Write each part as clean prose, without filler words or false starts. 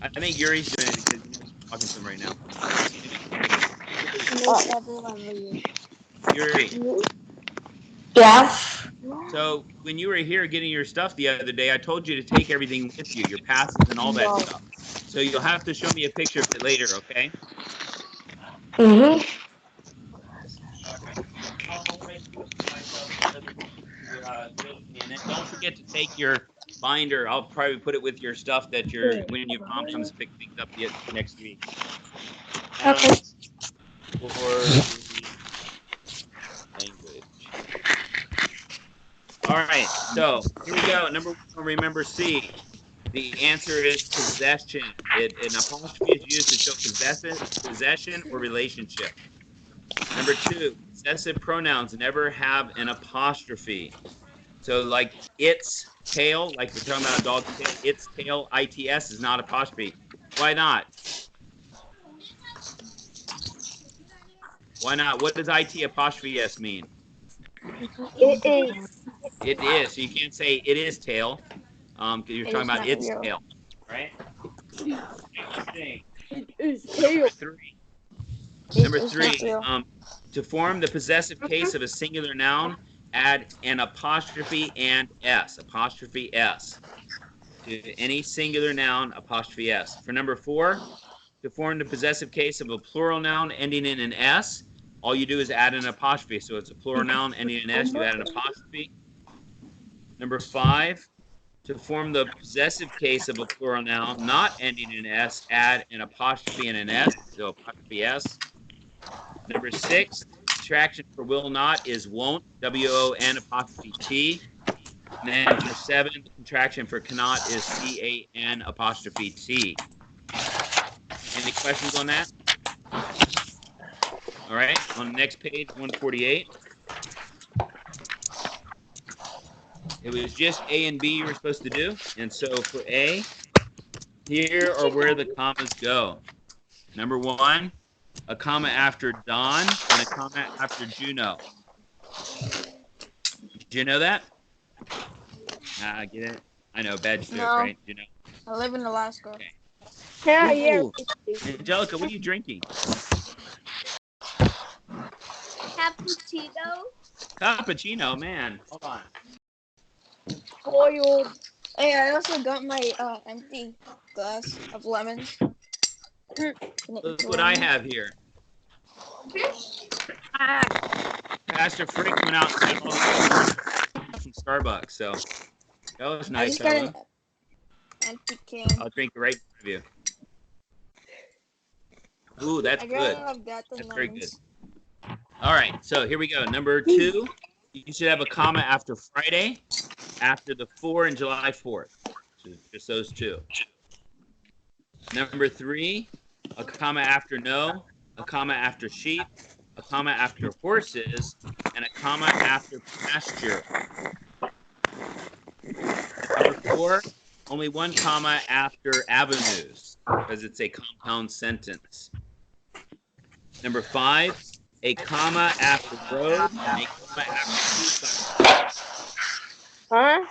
I think Yuri's doing it because he's talking to him right now. Yuri. Yeah. So when you were here getting your stuff the other day, I told you to take everything with you, your passes and all that stuff. So you'll have to show me a picture of it later, okay? Mhm. I'll write you myself and then don't forget to take your binder. I'll probably put it with your stuff that when your mom comes to pick things up next week. Okay. For language. All right, so here we go. Number one, remember C. The answer is possession. An apostrophe is used to show possession or relationship. Number two, possessive pronouns never have an apostrophe. So like its tail, like we're talking about a dog's tail, its tail, ITS is not apostrophe. Why not? Why not? What does IT apostrophe S mean? It is. It is. So you can't say it is tail, because you're talking about its tail, right? It is Number tail. three. Number three, to form the possessive case of a singular noun, add an apostrophe and S, apostrophe S. To any singular noun, apostrophe S. For number four, to form the possessive case of a plural noun ending in an S, all you do is add an apostrophe. So it's a plural noun ending in an S, you add an apostrophe. Number five, to form the possessive case of a plural noun not ending in S, add an apostrophe and an S, so apostrophe S. Number six, contraction for will not is won't, W-O-N apostrophe T. And then for seven, the contraction for cannot is C-A-N apostrophe T. Any questions on that? All right, on the next page, 148. It was just A and B you were supposed to do. And so for A, here are where the commas go. Number one, a comma after Don and a comma after Juno. Did you know that? Ah, get it? I know, bad joke, No. right? You know. I live in Alaska. Okay. Yeah, yeah. Ooh. Angelica, what are you drinking? Cappuccino. Cappuccino, man. Hold on. Boiled. Hey, I also got my empty glass of lemons. Look what I have here. Pastor Frick went out and got all the from Starbucks, so that was I nice just of got him. an empty can. I'll drink it right in front of you. Ooh, that's good. That's very good. All right, so here we go. Number two, you should have a comma after Friday, after the 4 and July 4th. So just those two. Number three, a comma after no, a comma after sheep, a comma after horses, and a comma after pasture. Number four, only one comma after avenues, because it's a compound sentence. Number five, a comma after road, and a comma after Huh?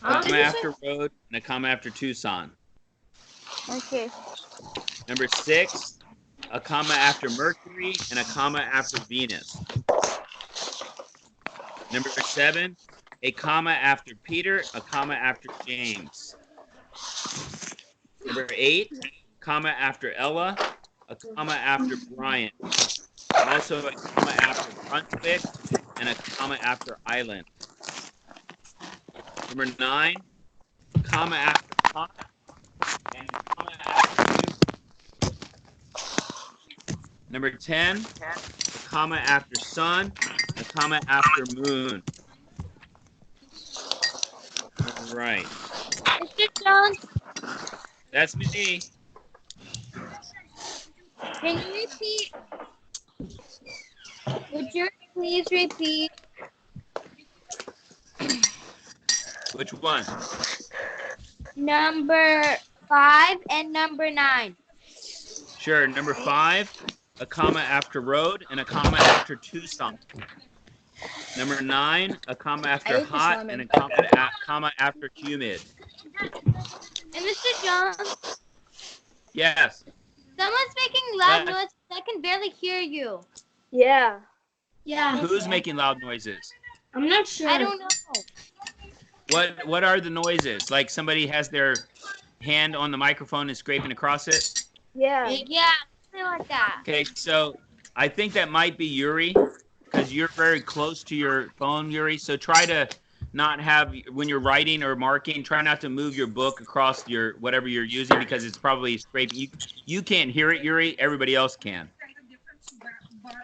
a comma after road, and a comma after Tucson. Okay. Number six, a comma after Mercury, and a comma after Venus. Number seven, a comma after Peter, a comma after James. Number eight, comma after Ella, a comma after Brian. Also a comma after Brunswick, and a comma after Island. Number nine, comma after pot, and a comma after two. Number 10, a comma after sun, a comma after moon. All right. Mr. Jones, That's me. can you repeat? Would you please repeat? Which one? Number 5 and number 9. Sure. Number 5, a comma after road and a comma after Tucson. Number 9, a comma after hot and a comma after humid. And Mr. Jones, Yes. Someone's making loud Left. noises. I can barely hear you. Yeah. Yeah. Who's making loud noises? I'm not sure. I don't know. What are the noises? Like somebody has their hand on the microphone and scraping across it? Yeah. Yeah, something like that. Okay, so I think that might be Yuri, because you're very close to your phone, Yuri. So try to not have, when you're writing or marking, try not to move your book across your whatever you're using, because it's probably scraping. You can't hear it, Yuri. Everybody else can.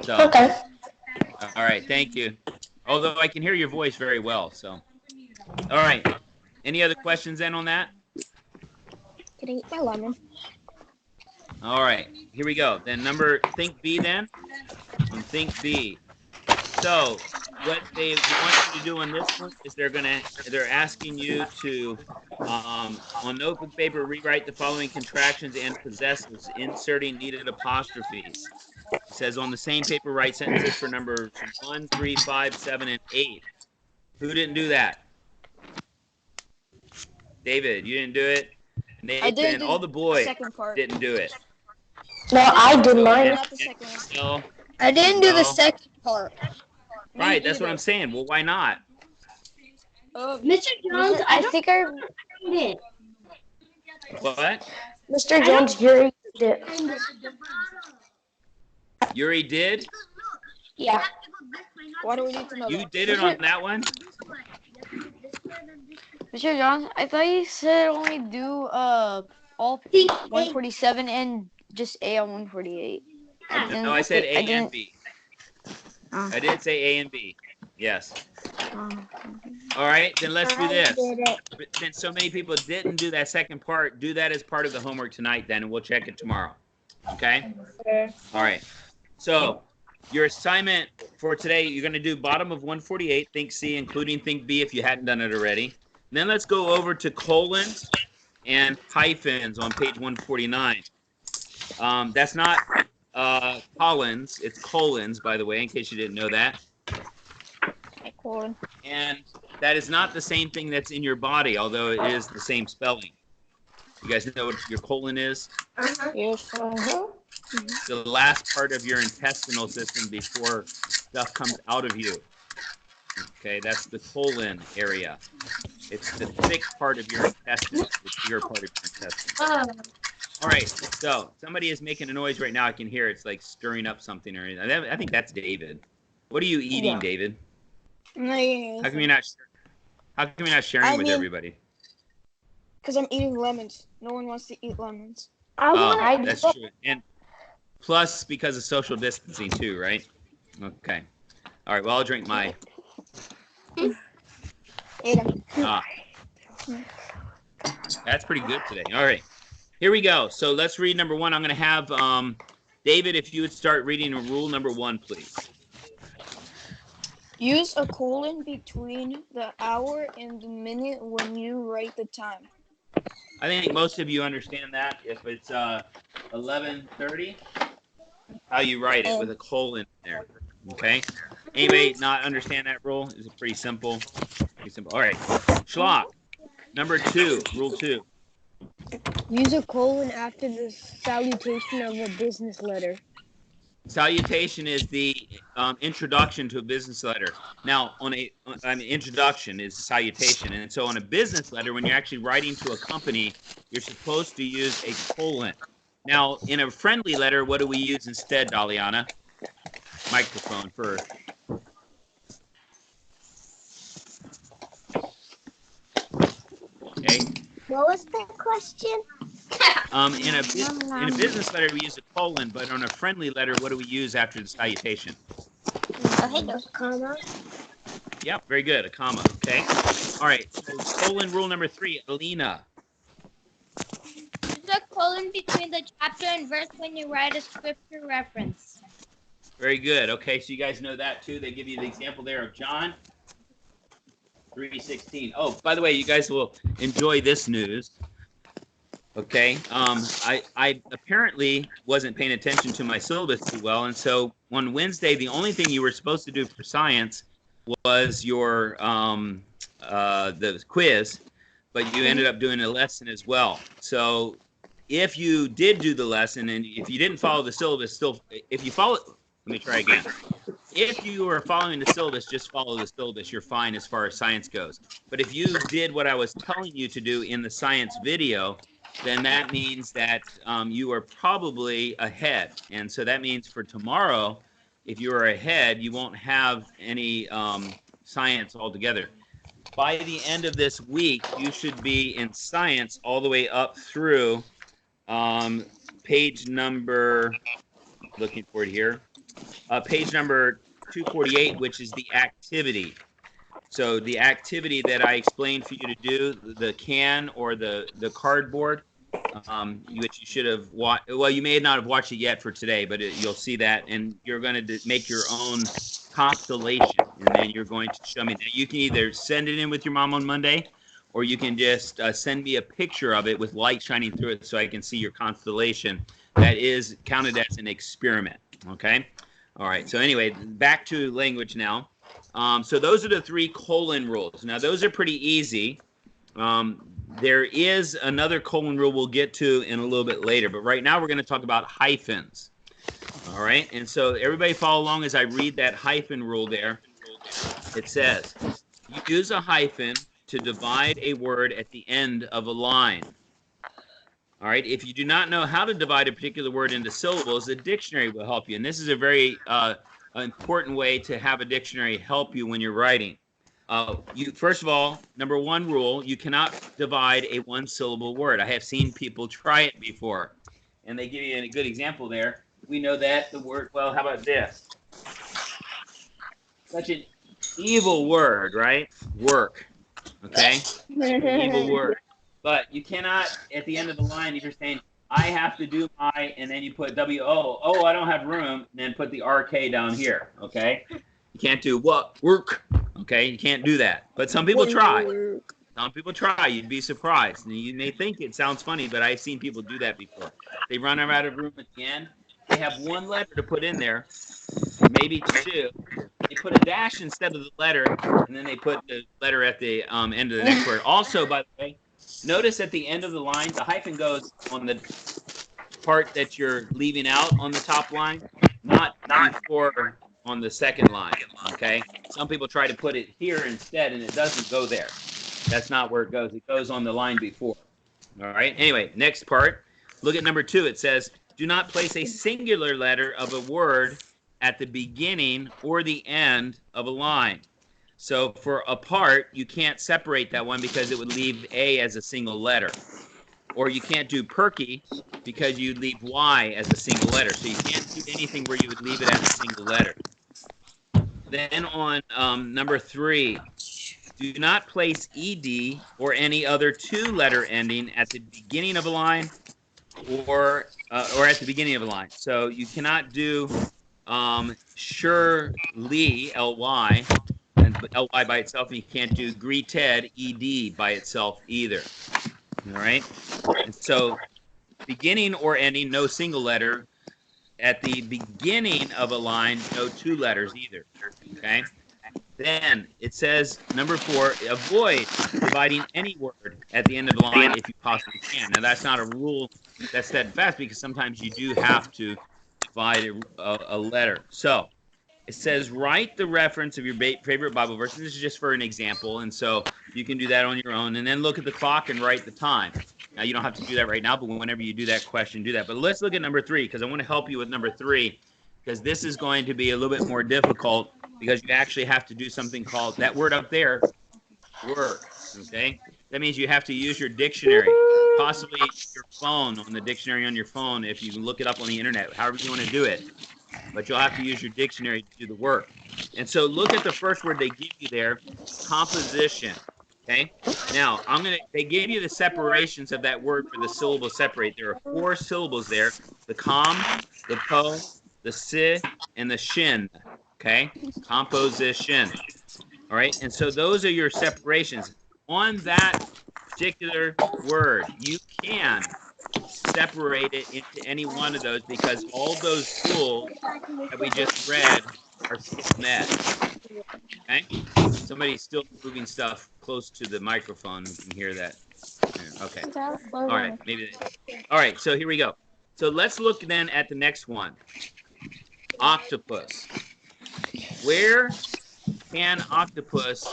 So, Okay. all right, thank you. Although I can hear your voice very well. So, all right. Any other questions then on that? Can I eat my lemon? All right, here we go. Then think B then. On think B. So what they want you to do on this one is they're asking you to on notebook paper rewrite the following contractions and possessives, inserting needed apostrophes. It says on the same paper write sentences for numbers 1, 3, 5, 7, and 8. Who didn't do that? David, you didn't do it. Nathan, I didn't do all the boys second part. didn't do it. No, I did So, mine. Not the second one. Well, I didn't do No. the second part. right, that's what I'm saying. Well, why not? Mr. Jones, I think I did. What? Mr. Jones, Yuri did. Yuri did? Yeah. Why do we need to know You that? did it on that one? Mr. Johnson, I thought you said only do all 147 and just A on 148. No, I said A and didn't- B. Oh. I did say A and B. Yes. Oh. All right, then let's do this. did it. But since so many people didn't do that second part, do that as part of the homework tonight then, and we'll check it tomorrow. Okay? All right. So your assignment for today, you're going to do bottom of 148, think C, including think B if you hadn't done it already. Then let's go over to colons and hyphens on page 149. That's not colons, it's colons, by the way, in case you didn't know that. Colon. And that is not the same thing that's in your body, although it is the same spelling. You guys know what your colon is? Yes. It's the last part of your intestinal system before stuff comes out of you. Okay, that's the colon area. It's the thick part of your intestine, the bigger part of your intestine. All right, so somebody is making a noise right now. I can hear it's like stirring up something or anything. I think that's David. What are you eating, Yeah. David? I'm not eating How come you're not? How come you're not sharing I with mean- everybody? because I'm eating lemons. No one wants to eat lemons. Oh, that's true. And plus, because of social distancing too, right? Okay. All right. Well, I'll drink my. Ate them. Ah. That's pretty good today. All right. Here we go. So let's read number one. I'm going to have David, if you would start reading rule number 1, please. Use a colon between the hour and the minute when you write the time. I think most of you understand that. If it's 11:30, how you write it with a colon in there. Okay. Anybody not understand that rule? It's pretty simple. Pretty simple. All right. Schlock. Number 2. Rule 2. Use a colon after the salutation of a business letter. Salutation is the introduction to a business letter. Now, an introduction is salutation, and so on a business letter, when you're actually writing to a company, you're supposed to use a colon. Now, in a friendly letter, what do we use instead, Daliana? Microphone first. Okay. What was the question? In a business letter, we use a colon, but on a friendly letter, what do we use after the salutation? Comma. Yep, very good. A comma. Okay. All right. So colon rule number 3. Alina. Use a colon between the chapter and verse when you write a scripture reference. Very good. Okay, so you guys know that too. They give you the example there of John 3:16. Oh, by the way, you guys will enjoy this news. Okay. I apparently wasn't paying attention to my syllabus too well, and so on Wednesday, the only thing you were supposed to do for science was your the quiz, but you ended up doing a lesson as well. So if you did do the lesson and if you didn't follow the syllabus, if you follow, let me try again. If you are following the syllabus, just follow the syllabus. You're fine as far as science goes. But if you did what I was telling you to do in the science video, then that means that you are probably ahead. And so that means for tomorrow, if you are ahead, you won't have any science altogether. By the end of this week, you should be in science all the way up through page number, looking for it here, page number 248, which is the activity. So the activity that I explained for you to do, the can or the cardboard, which you should have watched. Well, you may not have watched it yet for today, but you'll see that, and you're going to make your own constellation, and then you're going to show me. Now, you can either send it in with your mom on Monday, or you can just send me a picture of it with light shining through it so I can see your constellation. That is counted as an experiment, okay? All right, so anyway, back to language now. So those are the 3 colon rules. Now, those are pretty easy. There is another colon rule we'll get to in a little bit later, but right now we're going to talk about hyphens. All right, and so everybody follow along as I read that hyphen rule there. It says, you use a hyphen to divide a word at the end of a line. All right, if you do not know how to divide a particular word into syllables, the dictionary will help you. And this is a very important way to have a dictionary help you when you're writing. First of all, number 1 rule, you cannot divide a 1-syllable word. I have seen people try it before, and they give you a good example there. We know that the word, well, how about this? Such an evil word, right? Work, okay? Such an evil word. But you cannot, at the end of the line, if you're saying, I have to do my, and then you put W-O, oh, I don't have room, and then put the R-K down here, okay? You can't do what? Work, okay? You can't do that. But some people try. Some people try. You'd be surprised. And you may think it sounds funny, but I've seen people do that before. They run out of room at the end. They have 1 letter to put in there, maybe 2. They put a dash instead of the letter, and then they put the letter at the end of the next word. Also, by the way, notice at the end of the line, the hyphen goes on the part that you're leaving out on the top line, not before on the second line, okay? Some people try to put it here instead, and it doesn't go there. That's not where it goes. It goes on the line before, all right? Anyway, next part. Look at number 2. It says, do not place a singular letter of a word at the beginning or the end of a line. So for apart, you can't separate that one because it would leave A as a single letter. Or you can't do perky because you'd leave Y as a single letter. So you can't do anything where you would leave it as a single letter. Then on number 3, do not place ED or any other 2-letter ending at the beginning of a line or at the beginning of a line. So you cannot do surely, L-Y, and L-Y by itself, and you can't do greeted, E-D, by itself either. All right? And so beginning or ending, no single letter. At the beginning of a line, no 2 letters either. Okay? Then it says, number 4, avoid dividing any word at the end of the line if you possibly can. Now, that's not a rule that's steadfast because sometimes you do have to divide a letter. So it says, write the reference of your favorite Bible verse. This is just for an example, and so you can do that on your own. And then look at the clock and write the time. Now, you don't have to do that right now, but whenever you do that question, do that. But let's look at number 3 because I want to help you with number 3 because this is going to be a little bit more difficult because you actually have to do something called, that word up there, work, okay? That means you have to use your dictionary, possibly your phone, on the dictionary on your phone if you can look it up on the internet, however you want to do it. But you'll have to use your dictionary to do the work. And so look at the first word they give you there, composition, okay? Now, they gave you the separations of that word for the syllable separate. There are 4 syllables there, the com, the po, the si, and the shin, okay? Composition, all right? And so those are your separations. On that particular word, you can separate it into any one of those because all those rules that we just read are still met, okay? Somebody's still moving stuff close to the microphone. You can hear that. Yeah. Okay. All right. Maybe. All right. So here we go. So let's look then at the next one. Octopus. Where can octopus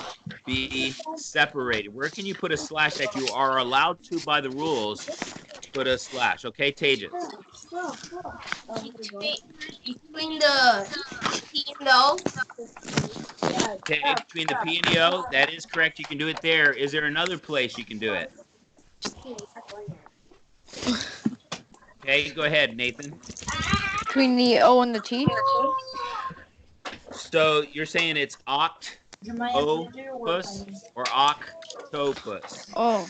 be separated? Where can you put a slash that you are allowed to by the rules? Put a slash. Okay, Tejas. Between the P and the O. Okay, between the P and the O, that is correct. You can do it there. Is there another place you can do it? Okay, go ahead, Nathan. Between the O and the T. So you're saying it's octopus or octopus? Oh,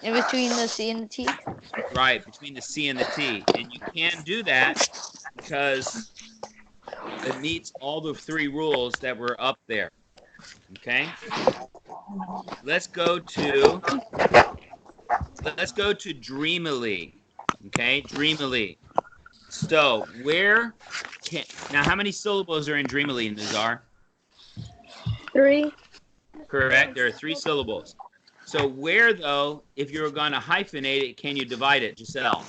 in between the C and the T. Right, between the C and the T. And you can do that because it meets all the 3 rules that were up there. Okay? Let's go to dreamily. Okay, dreamily. So now how many syllables are in dreamily, Nazar? 3. Correct, there are 3 syllables. So where, though, if you're going to hyphenate it, can you divide it, Giselle?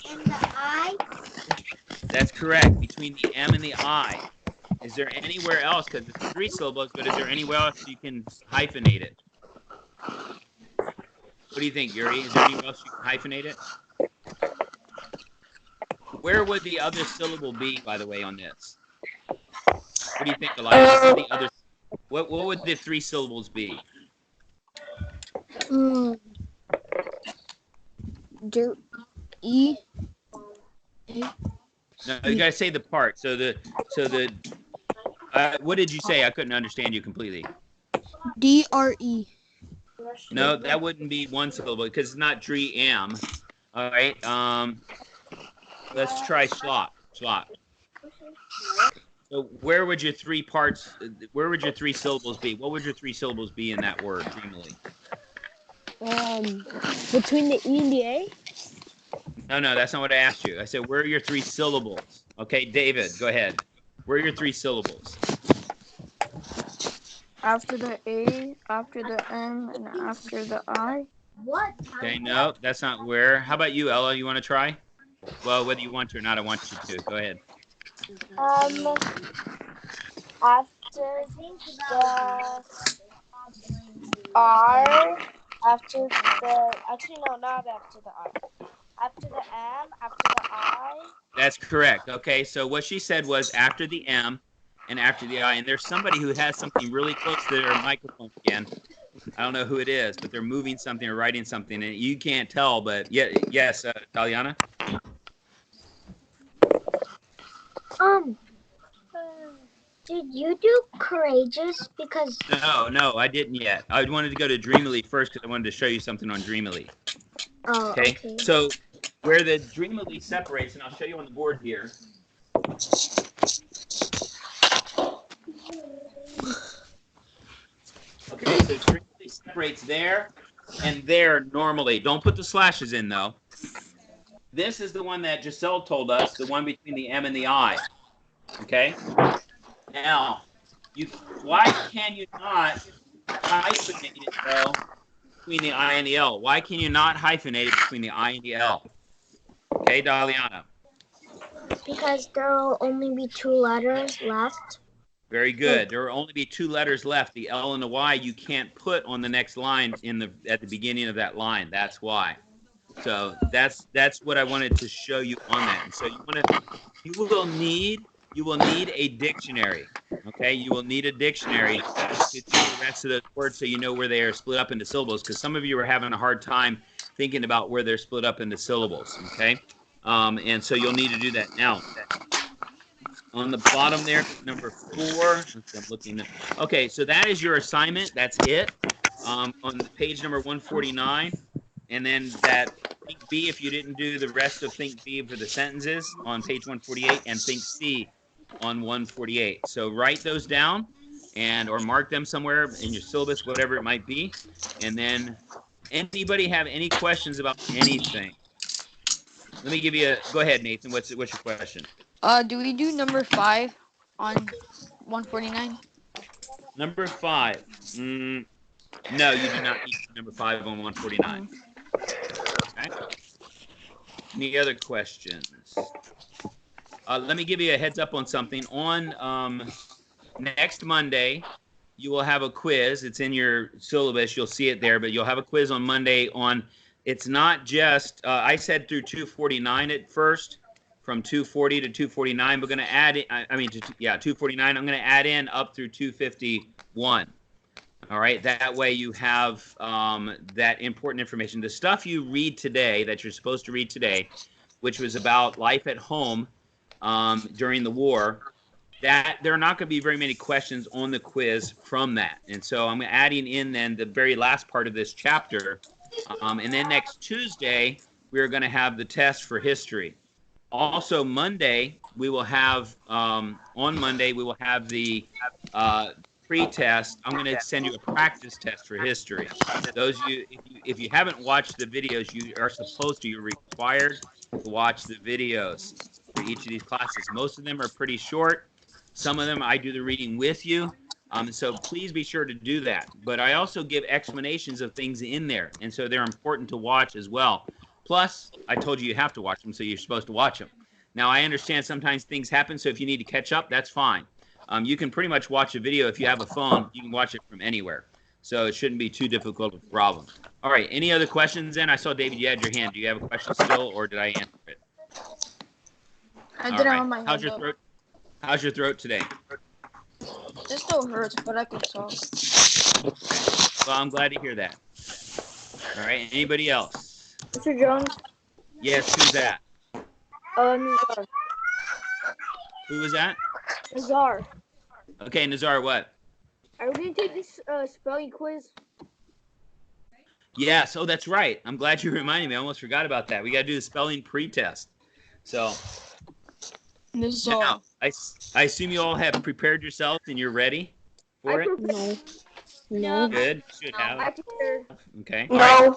And the I. That's correct, between the M and the I. Is there anywhere else, because it's 3 syllables, but is there anywhere else you can hyphenate it? What do you think, Yuri? Is there anywhere else you can hyphenate it? Where would the other syllable be, by the way, on this? What do you think, Elijah? What would the 3 syllables be? E. No, you gotta say the part. So the what did you say? I couldn't understand you completely. DRE. No, that wouldn't be 1 syllable because it's not dream. All right. Let's try slot. So where would your 3 parts? Where would your 3 syllables be? What would your 3 syllables be in that word, dreamily? Between the E and the A. No, that's not what I asked you. I said, where are your 3 syllables? Okay, David, go ahead. Where are your 3 syllables? After the A, after the M, and after the I. What? Okay, no, that's not where. How about you, Ella? You want to try? Well, whether you want to or not, I want you to. Go ahead. After the R, after the, actually no, not after the R. After the M, after the I. That's correct. Okay, so what she said was after the M and after the I, and there's somebody who has something really close to their microphone again. I don't know who it is, but they're moving something or writing something, and you can't tell, but yes, Taliana? Did you do courageous? Because No, I didn't yet. I wanted to go to Dreamily first because I wanted to show you something on Dreamily. Oh, Okay. So where the Dreamily separates, and I'll show you on the board here. Okay, so Dreamily separates there and there normally. Don't put the slashes in though. This is the one that Giselle told us, the one between the M and the I. Okay. Now, why can you not hyphenate it though between the I and the L? Why can you not hyphenate it between the I and the L? Okay, Daliana. Because there will only be 2 letters left. Very good. There will only be 2 letters left. The L and the Y you can't put on the next line at the beginning of that line. That's why. So that's what I wanted to show you on that. And so you will need a dictionary. Okay, you will need a dictionary to do the rest of those words so you know where they are split up into syllables. Because some of you are having a hard time thinking about where they're split up into syllables. Okay, and so you'll need to do that now. On the bottom there, number 4. I'm looking. Okay, so that is your assignment. That's it. On page number 149, and then that think B if you didn't do the rest of think B for the sentences on page 148, and think C on 148. So write those down or mark them somewhere in your syllabus, whatever it might be. And then anybody have any questions about anything? Let me give you go ahead, Nathan. What's your question? Do we do number 5 on 149? Number 5. No, you do not need number 5 on 149. Okay. Any other questions? Let me give you a heads up on something. On next Monday, you will have a quiz. It's in your syllabus. You'll see it there, but you'll have a quiz on Monday on, it's not just, I said through 249 at first, from 240 to 249. We're going to add, 249. I'm going to add in up through 251. All right, that way you have that important information. The stuff you read today, that you're supposed to read today, which was about life at home during the war, that there are not going to be very many questions on the quiz from that. And so I'm adding in then the very last part of this chapter. And then next Tuesday, we're going to have the test for history. Also, Monday, we will have, on Monday, we will have the pre-test. I'm going to send you a practice test for history. Those you, if you haven't watched the videos, you are supposed to, you're required to watch the videos for each of these classes. Most of them are pretty short. Some of them I do the reading with you. So please be sure to do that. But I also give explanations of things in there. And so they're important to watch as well. Plus, I told you have to watch them, so you're supposed to watch them. Now, I understand sometimes things happen, so if you need to catch up, that's fine. You can pretty much watch a video. If you have a phone, you can watch it from anywhere. So it shouldn't be too difficult of a problem. All right, any other questions then? I saw, David, you had your hand. Do you have a question still, or did I answer it? I didn't have my hand How's your up. throat? How's your throat today? It still hurts, but I can talk. Well, I'm glad to hear that. All right, anybody else? Mr. Jones, Yes, who's that? Nazar. Who was that? Nazar, Okay, Nazar, what? are we going to take this spelling quiz? Yes, oh, that's right. I'm glad you reminded me. I almost forgot about that. We got to do the spelling pre-test. So, now, I assume you all have prepared yourselves and you're ready for it? No. No. Good, should have. I prepared. Okay. No.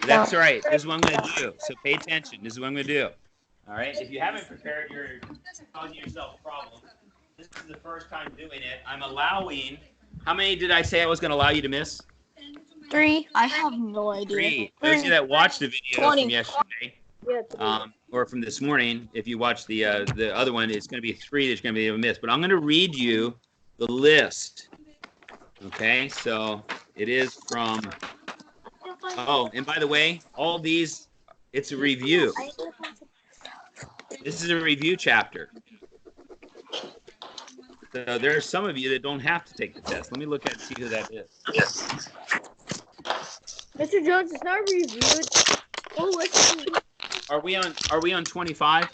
That's right. This is what I'm going to do. So pay attention. This is what I'm going to do. All right. If you haven't prepared, you're causing yourself a problem. This is the first time doing it. I'm allowing. How many did I say I was going to allow you to miss? 3. I have no idea. 3. Those of you that watched the video 20. from yesterday, Yeah, or from this morning, if you watch the other one, it's going to be 3 that you're going to be able to miss. But I'm going to read you the list. Okay. So it is from. Oh, and by the way, all these, it's a review. This is a review chapter. So there are some of you that don't have to take the test. Let me look at and see who that is. Mr. Jones, it's not reviewed. Oh, listen. Are we on 25?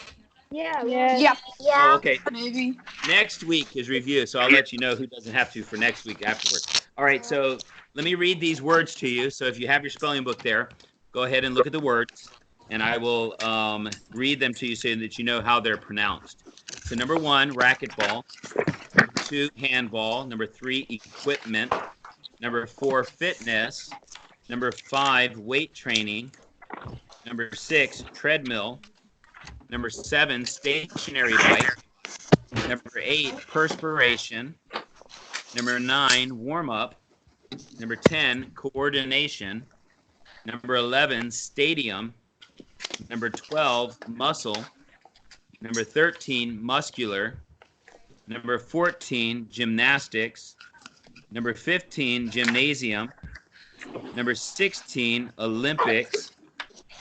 Yeah. Yeah. Oh, okay. Maybe. Next week is review, so I'll let you know who doesn't have to for next week afterwards. All right, so let me read these words to you. So if you have your spelling book there, go ahead and look at the words, and I will read them to you so that you know how they're pronounced. So number 1, racquetball. Number 2, handball. Number 3, equipment. Number 4, fitness. Number 5, weight training. Number 6, treadmill. Number 7, stationary bike. Number 8, perspiration. Number 9, warm-up. Number 10, coordination. Number 11, stadium. Number 12, muscle. Number 13, muscular. Number 14, gymnastics. Number 15, gymnasium. Number 16, Olympics.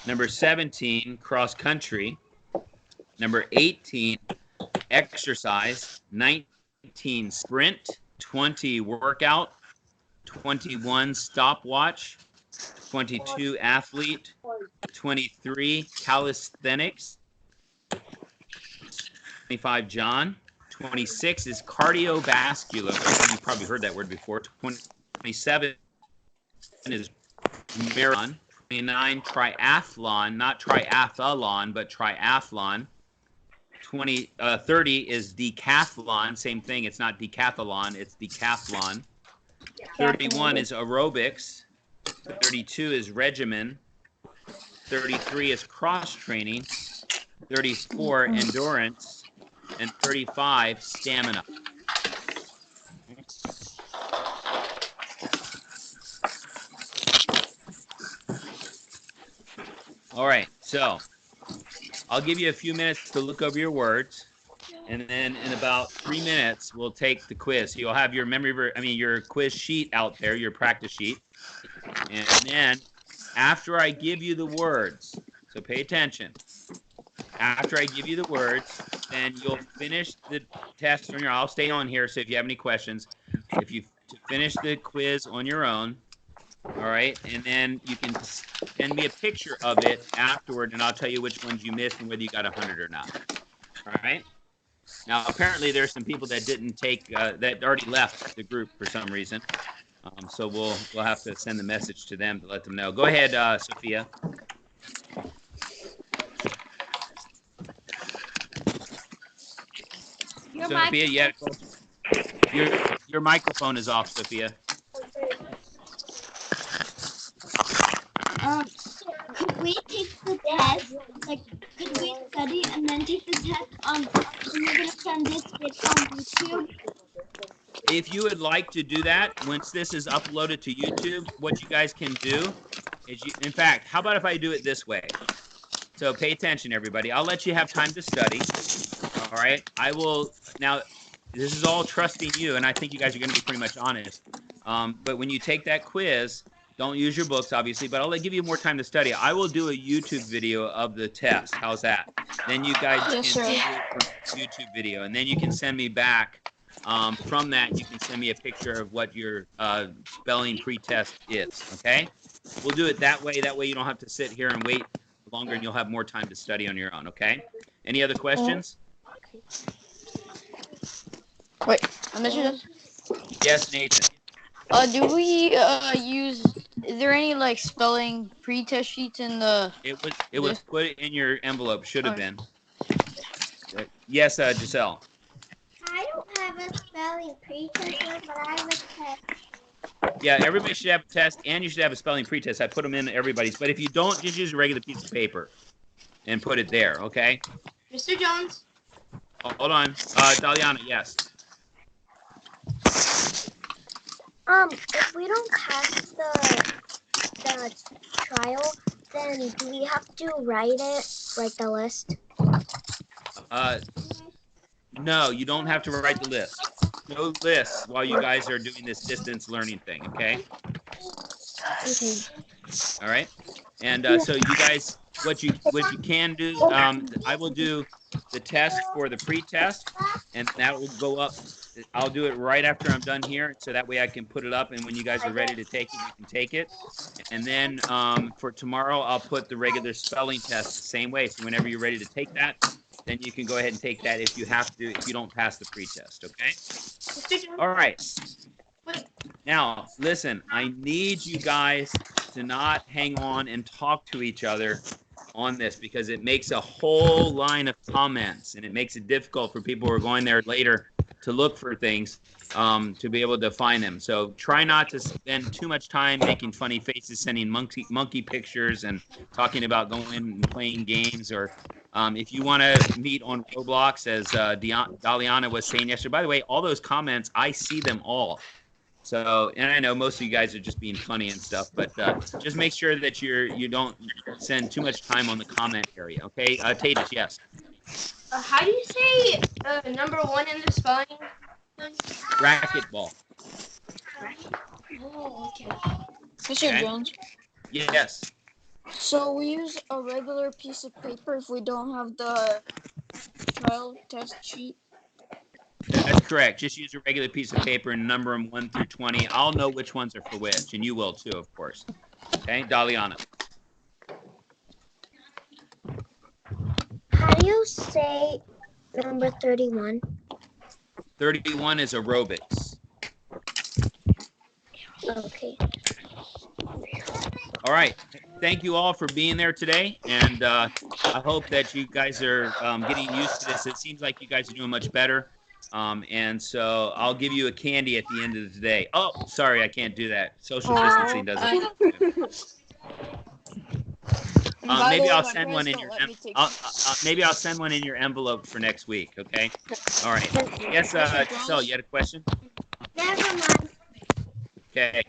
Number 17, cross country. Number 18, exercise. 19, sprint. 20, workout. 21, stopwatch. 22, athlete. 23, calisthenics. 25, John. 26 is cardiovascular. You've probably heard that word before. 27 is marathon. 29, triathlon, not triathlon, but triathlon. 30 is decathlon, same thing. It's not decathlon, it's decathlon. 31 is aerobics. 32 is regimen. 33 is cross training. 34 endurance. And 35 stamina. All All right, so I'll give you a few minutes to look over your words, and then in about 3 minutes, we'll take the quiz. So you'll have your your quiz sheet out there, your practice sheet. And then after I give you the words, so pay attention. After I give you the words, then you'll finish the test on your own. I'll stay on here, so if you have any questions, if you finish the quiz on your own, all right, and then you can send me a picture of it afterward, and I'll tell you which ones you missed and whether you got 100 or not. All right. Now, apparently, there's some people that didn't take that already left the group for some reason, so we'll have to send the message to them to let them know. Go ahead, Sophia. Sophia, yeah. Your microphone is off, Sophia. So could we take the test? Like, could we study and then take the test and you're gonna send this on YouTube? If you would like to do that, once this is uploaded to YouTube, what you guys can do is in fact, how about if I do it this way? So pay attention, everybody. I'll let you have time to study. All right. I will now. This is all trusting you, and I think you guys are going to be pretty much honest. But when you take that quiz, don't use your books, obviously, but I'll give you more time to study. I will do a YouTube video of the test. How's that? Then you guys can do a YouTube video, and then you can send me back. From that, you can send me a picture of what your spelling pretest is, okay? We'll do it that way. That way you don't have to sit here and wait longer, and you'll have more time to study on your own, okay? Any other questions? Wait, I mentioned this. Yes, Nathan. Do we use? Is there any like spelling pre-test sheets in the? It was put in your envelope. Should have been. Yes, Giselle. I don't have a spelling pre-test, but I have a test. Yeah, everybody should have a test, and you should have a spelling pretest. I put them in everybody's. But if you don't, just use a regular piece of paper and put it there, okay? Mr. Jones. Oh, hold on. Daliana, yes. If we don't pass the trial, then do we have to write the list? No, you don't have to write the list. No lists while you guys are doing this distance learning thing, okay? Okay. All right. And so you guys, what you can do, I will do the test for the pre-test, and that will go up. I'll do it right after I'm done here, so that way I can put it up, and when you guys are ready to take it, you can take it. And then for tomorrow, I'll put the regular spelling test the same way. So whenever you're ready to take that, then you can go ahead and take that if you have to, if you don't pass the pre-test, okay? All right. Now, listen, I need you guys to not hang on and talk to each other on this, because it makes a whole line of comments, and it makes it difficult for people who are going there later to look for things, to be able to find them. So try not to spend too much time making funny faces, sending monkey pictures, and talking about going and playing games. Or if you want to meet on Roblox, as Daliana was saying yesterday. By the way, all those comments, I see them all. So, and I know most of you guys are just being funny and stuff, but just make sure that you don't spend too much time on the comment area, okay? Tatus, yes. How do you say number 1 in the spelling? Racquetball. Oh, okay. Mr. Okay. Jones. Yes. So we use a regular piece of paper if we don't have the trial test sheet. That's correct. Just use a regular piece of paper and number them 1 through 20. I'll know which ones are for which, and you will too, of course. Okay, Daliana. How do you say number 31? 31 is aerobics. Okay. All right. Thank you all for being there today, and I hope that you guys are getting used to this. It seems like you guys are doing much better. And so I'll give you a candy at the end of the day. Oh, sorry, I can't do that. Social distancing doesn't. Maybe I'll send one in your. Maybe I'll send one in your envelope for next week. Okay. All right. Yes, Giselle, you had a question? Never mind. Okay.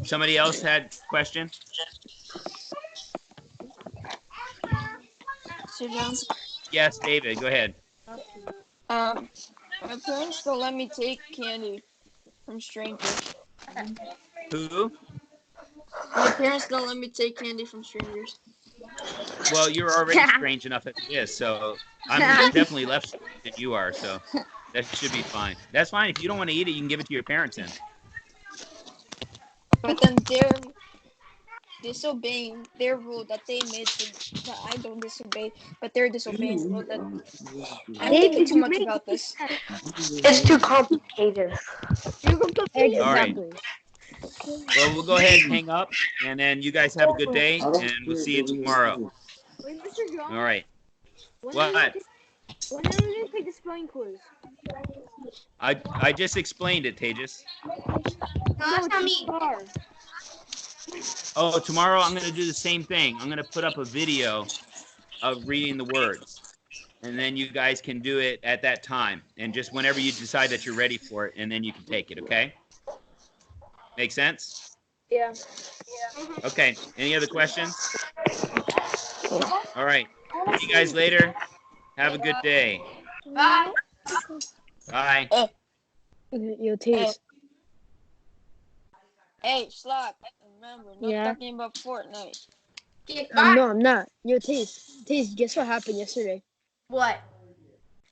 Somebody else had a question? Mr. Jones. Yes, David, go ahead. My parents don't let me take candy from strangers. Who? My parents don't let me take candy from strangers. Well, you're already strange enough as it is, so I'm definitely less strange than you are, so that should be fine. That's fine. If you don't want to eat it, you can give it to your parents then. But then they're disobeying their rule that they made that I don't disobey, but they're disobeying the rule that I'm thinking too much about this. It's too complicated. All right. Exactly. Well, we'll go ahead and hang up, and then you guys have a good day, and we'll see you tomorrow. Wait, Mr. Jones. All right. When What? are we gonna take the spelling quiz? I just explained it, Tejas. No, that's not me. Oh, tomorrow I'm going to do the same thing. I'm going to put up a video of reading the words. And then you guys can do it at that time. And just whenever you decide that you're ready for it, and then you can take it, okay? Make sense? Yeah. Okay. Any other questions? All right. See you guys later. Have a good day. Bye. Bye. Yo, Taste. Hey, Slap, remember, not Yeah. talking about Fortnite. Okay, bye. No, I'm not. Yo, Taste. Guess what happened yesterday? What?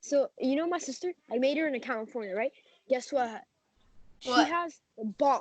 So, you know my sister? I made her an account on Fortnite, right? Guess what? She What? has bought